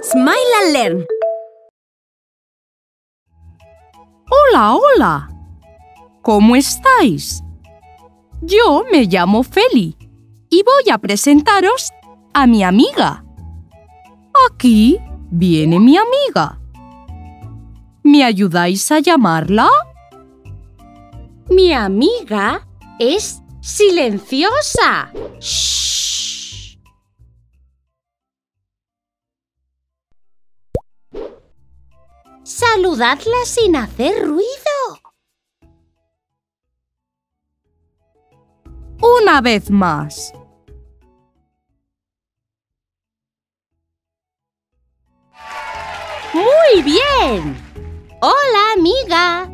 Smile and Learn. Hola, hola. ¿Cómo estáis? Yo me llamo Feli y voy a presentaros a mi amiga. Aquí viene mi amiga. ¿Me ayudáis a llamarla? Mi amiga es silenciosa. ¡Shh! Saludadla sin hacer ruido. Una vez más. ¡Muy bien! ¡Hola, amiga!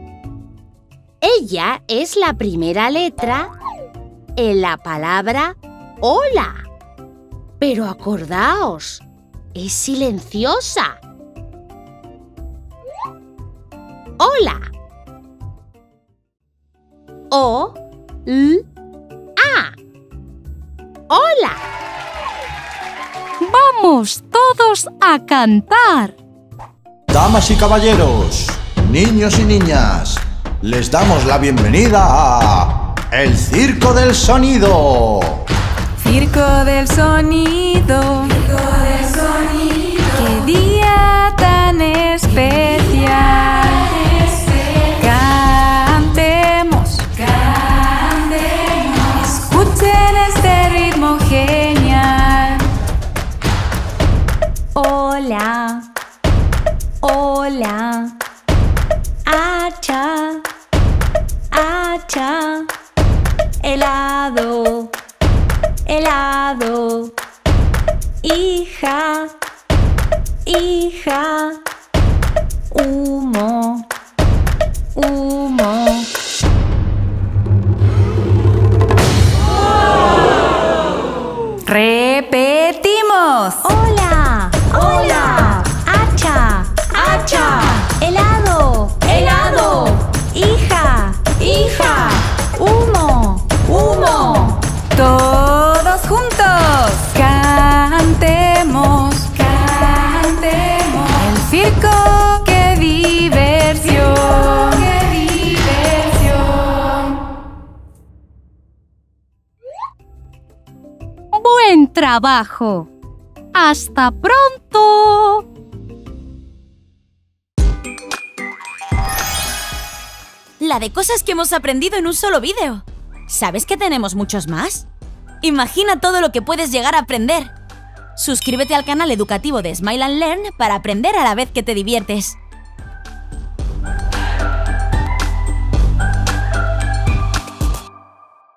Ella es la primera letra en la palabra hola. Pero acordaos, es silenciosa. Hola. O-L-A. Hola. ¡Vamos todos a cantar! Damas y caballeros, niños y niñas, les damos la bienvenida a El Circo del Sonido. Circo del Sonido. Circo del Sonido. ¡Qué día tan especial! Cantemos, cantemos. Escuchen este ritmo genial. Hola. Hola, hacha, hacha, helado, helado, hija, hija, humo, humo. Repetimos. Hola, hola, hacha. ¡Hacha! ¡Helado! ¡Helado! ¡Hija! ¡Hija! ¡Humo! ¡Humo! ¡Todos juntos! ¡Cantemos! ¡Cantemos! ¡El circo! ¡Qué diversión! ¡Qué diversión! ¡Buen trabajo! ¡Hasta pronto! La de cosas que hemos aprendido en un solo vídeo. ¿Sabes que tenemos muchos más? Imagina todo lo que puedes llegar a aprender. Suscríbete al canal educativo de Smile and Learn para aprender a la vez que te diviertes.